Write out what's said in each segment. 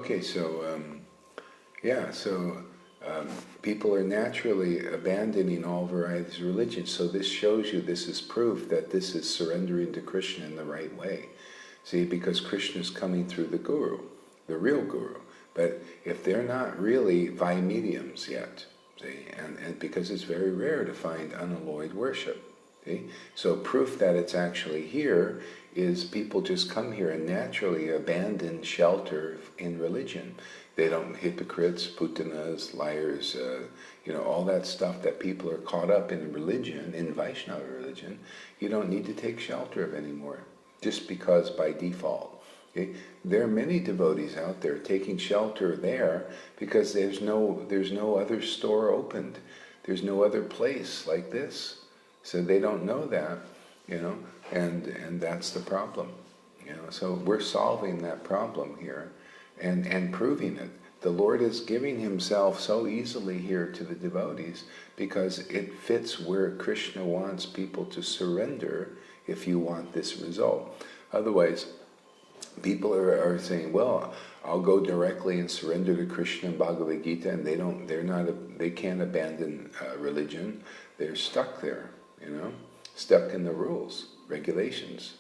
Okay, so yeah, so people are naturally abandoning all varieties of religion. So this shows you, this is proof that this is surrendering to Krishna in the right way. See, because Krishna is coming through the Guru, the real Guru. But if they're not really Vaimediums yet, see, and because it's very rare to find unalloyed worship, see? So proof that it's actually here is people just come here and naturally abandon shelter in religion. They don't, hypocrites, putanas, liars, all that stuff that people are caught up in religion, in Vaishnava religion, you don't need to take shelter of anymore, just because by default. Okay? There are many devotees out there taking shelter there because there's no other store opened. There's no other place like this. So they don't know that, and that's the problem. So we're solving that problem here and proving it. The Lord is giving himself so easily here to the devotees because it fits where Krishna wants people to surrender if you want this result. Otherwise, people are saying, well, I'll go directly and surrender to Krishna and Bhagavad Gītā, and they can't abandon religion. They're stuck there, stuck in the rules, regulations.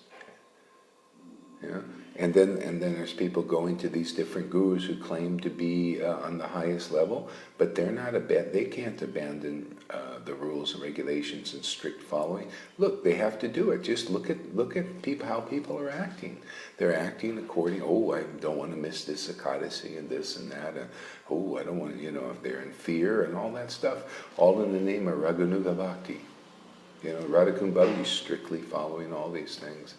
And then there's people going to these different gurus who claim to be on the highest level, but they can't abandon the rules and regulations and strict following. Look, they have to do it. Just look at people, how people are acting. They're acting according, I don't want to miss this Ekadasi and this and that. I don't want, if they're in fear and all that stuff, all in the name of Raganuga Bhakti. Radhakun Bhakti is strictly following all these things.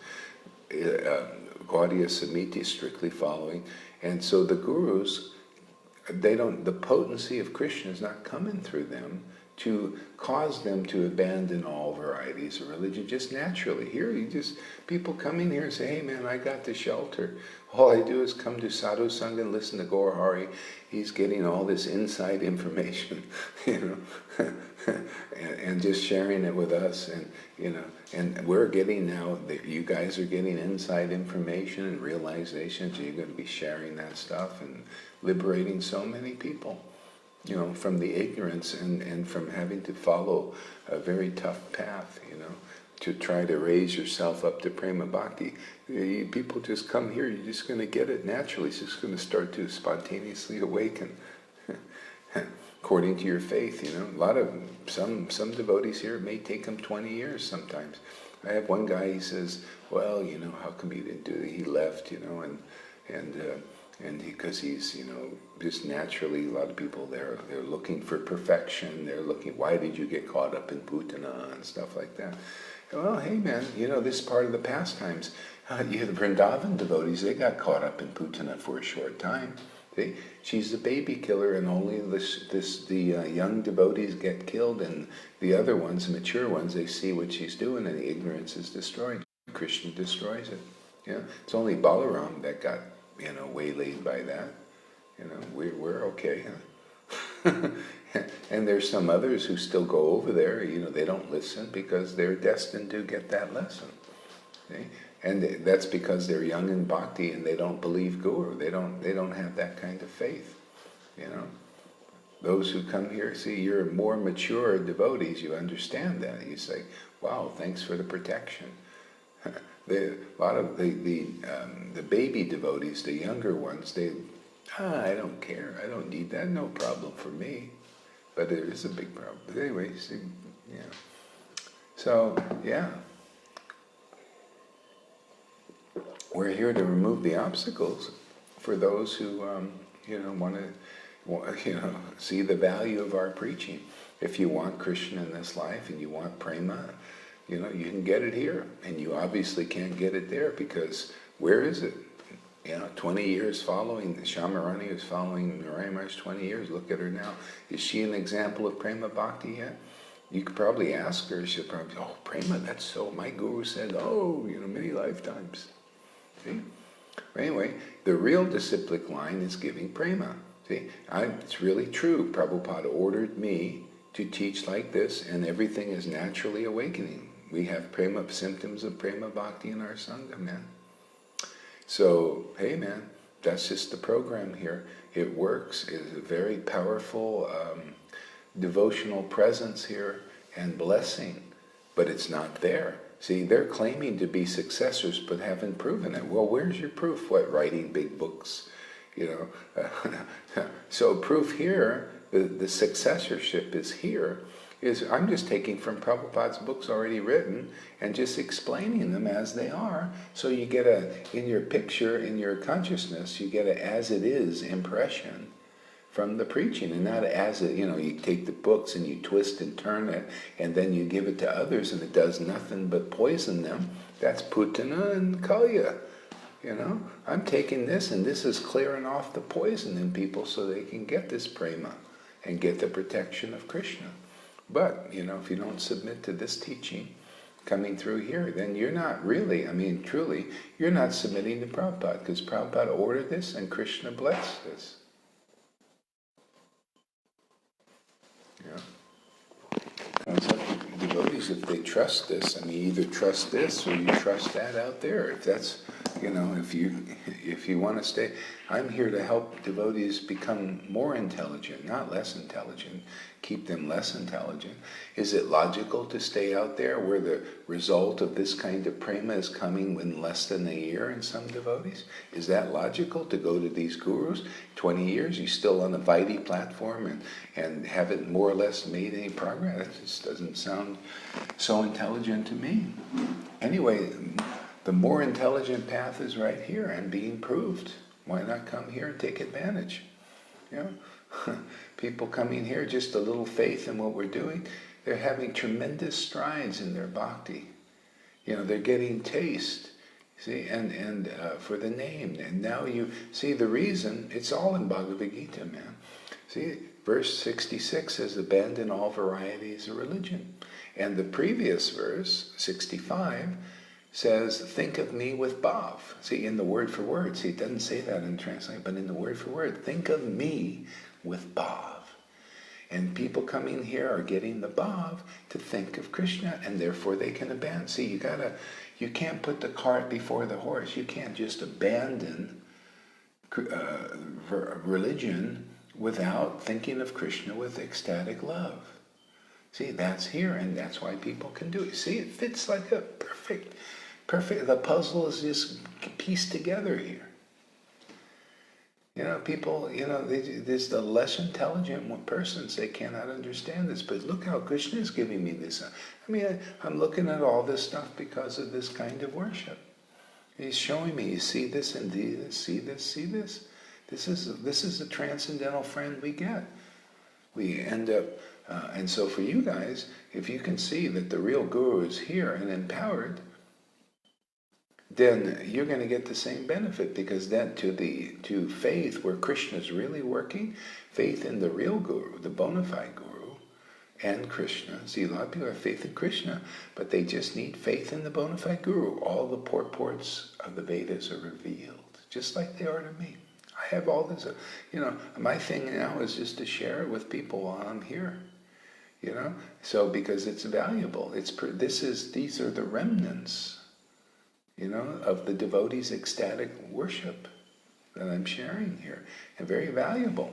Gaudiya Samiti strictly following, and so the gurus, the potency of Krishna is not coming through them to cause them to abandon all varieties of religion just naturally. Here, people come in here and say, hey man, I got the shelter. All I do is come to Sadhu Sangha and listen to Gaurahari. He's getting all this inside information, and just sharing it with us, and we're getting now, you guys are getting inside information and realization, so you're going to be sharing that stuff and liberating so many people, from the ignorance and from having to follow a very tough path, to try to raise yourself up to prema bhakti. People just come here, you're just going to get it naturally. It's just going to start to spontaneously awaken according to your faith. A lot of some devotees here, it may take them 20 years sometimes. I have one guy, he says, well, how come he didn't do it? He left, and because he's, just naturally, a lot of people they're looking for perfection. They're looking, why did you get caught up in putana and stuff like that? Well, hey man, this is part of the pastimes. You have the Vrindavan devotees, they got caught up in putana for a short time. She's the baby killer, and only the young devotees get killed, and the other ones, the mature ones, they see what she's doing, and the ignorance is destroyed. Krishna destroys it. It's only Balaram that got waylaid by that. We're okay. And there's some others who still go over there. They don't listen because they're destined to get that lesson. Okay? And that's because they're young in bhakti and they don't believe Guru. They don't have that kind of faith. Those who come here, see, you're more mature devotees. You understand that. You say, "Wow, thanks for the protection." A lot of the baby devotees, the younger ones, I don't care. I don't need that. No problem for me. But there is a big problem. But anyway, see, So, we're here to remove the obstacles for those who, want to, see the value of our preaching. If you want Krishna in this life and you want prema, you can get it here. And you obviously can't get it there because where is it? 20 years following, Shamarani is following Narayan Maharaj 20 years. Look at her now. Is she an example of prema bhakti yet? You could probably ask her. She'll probably, prema, that's so. My guru said, many lifetimes. See? Anyway, the real disciplic line is giving prema. See, it's really true. Prabhupada ordered me to teach like this, and everything is naturally awakening. We have symptoms of prema bhakti in our sangha, man. So, hey man, That's just the program here. It works. It's a very powerful devotional presence here and blessing, but it's not there. See, they're claiming to be successors, but haven't proven it. Well, where's your proof? What, writing big books? You know, so proof here, the successorship is here, is I'm just taking from Prabhupada's books already written and just explaining them as they are. So you get in your picture, in your consciousness, you get a as it is impression from the preaching, and not as it, you take the books and you twist and turn it, and then you give it to others and it does nothing but poison them. That's putana and kalya. I'm taking this, and this is clearing off the poison in people so they can get this prema and get the protection of Krishna. But, if you don't submit to this teaching coming through here, then you're not really, truly, you're not submitting to Prabhupada, because Prabhupada ordered this and Krishna blessed this. It's up to devotees if they trust this. Either trust this or you trust that out there. If that's, if you want to stay, I'm here to help devotees become more intelligent, not less intelligent. Keep them less intelligent. Is it logical to stay out there where the result of this kind of prema is coming in less than a year in some devotees? Is that logical to go to these gurus? 20 years, you still on the Vaidhi platform and haven't more or less made any progress? That just doesn't sound so intelligent to me. Anyway, the more intelligent path is right here and being proved. Why not come here and take advantage? People coming here, just a little faith in what we're doing, they're having tremendous strides in their bhakti. They're getting taste, see, and for the name. And now you see the reason, it's all in Bhagavad gītā, man. See, verse 66 says, abandon all varieties of religion. And the previous verse, 65, says, think of me with bhav. See, in the word for word, see, it doesn't say that in translation, but in the word for word, think of me with bhav. And people coming here are getting the bhav to think of Krishna, and therefore they can abandon. See, you can't put the cart before the horse. You can't just abandon religion without thinking of Krishna with ecstatic love. See, that's here, and that's why people can do it. See, it fits like a perfect, the puzzle is just pieced together here. People, there's the less intelligent persons, they cannot understand this. But look how Krishna is giving me this. I'm looking at all this stuff because of this kind of worship. He's showing me, you see this and see this, see this. This is the transcendental friend we get. We end up, and so for you guys, if you can see that the real guru is here and empowered, then you're going to get the same benefit, because then to faith where Krishna is really working, faith in the real guru, the bona fide guru, and Krishna. See, a lot of people have faith in Krishna, but they just need faith in the bona fide guru. All the purports of the Vedas are revealed, just like they are to me. I have all this, my thing now is just to share it with people while I'm here. So because it's valuable. These are the remnants, of the devotees' ecstatic worship that I'm sharing here, and very valuable.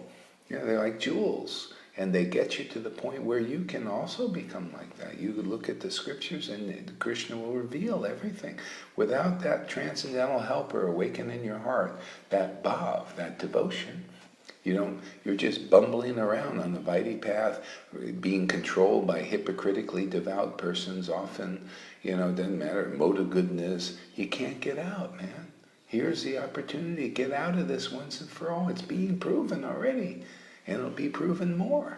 They're like jewels, and they get you to the point where you can also become like that. You could look at the scriptures, and Krishna will reveal everything. Without that transcendental helper awakening in your heart, that bhav, that devotion, you're just bumbling around on the Vaidhi path, being controlled by hypocritically devout persons often, doesn't matter, mode of goodness. You can't get out, man. Here's the opportunity to get out of this once and for all. It's being proven already, and it'll be proven more.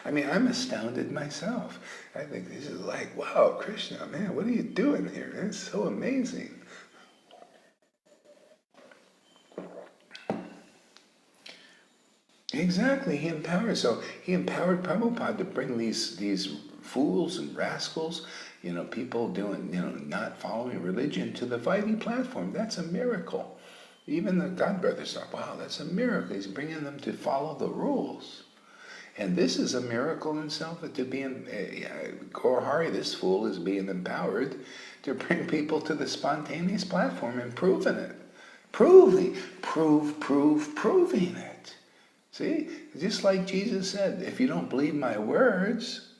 I'm astounded myself. I think this is like, wow, Krishna, man, what are you doing here? It's so amazing. Exactly, he empowered. So he empowered Prabhupada to bring these fools and rascals, people doing, not following religion, to the Vaidhi platform. That's a miracle. Even the God brothers thought, wow, that's a miracle. He's bringing them to follow the rules. And this is a miracle in itself, to be in Gaurahari, this fool, is being empowered to bring people to the spontaneous platform and proving it. Proving it. See? Just like Jesus said, if you don't believe my words,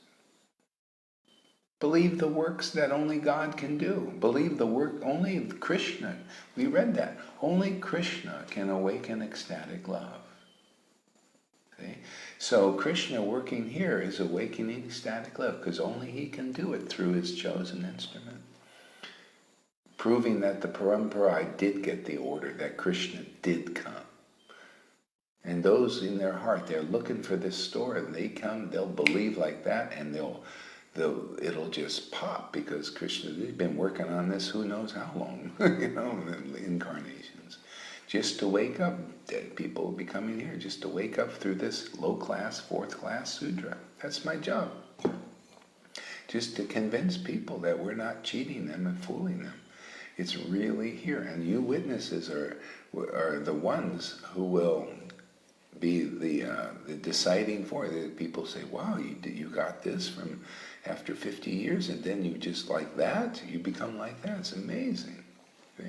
believe the works that only God can do. Believe the work, only Krishna. We read that. Only Krishna can awaken ecstatic love. See? So Krishna working here is awakening ecstatic love, because only he can do it through his chosen instrument. Proving that the Parampara did get the order, that Krishna did come. And those in their heart, they're looking for this story. They come, they'll believe like that, and it'll just pop, because Krishna, they've been working on this who knows how long, incarnations. Just to wake up, dead people will be coming here, just to wake up through this low-class, fourth-class Sudra. That's my job. Just to convince people that we're not cheating them and fooling them. It's really here, and you witnesses are the ones who will be the deciding for it. People say, wow, you got this from after 50 years, and then you just like that, you become like that. It's amazing. See?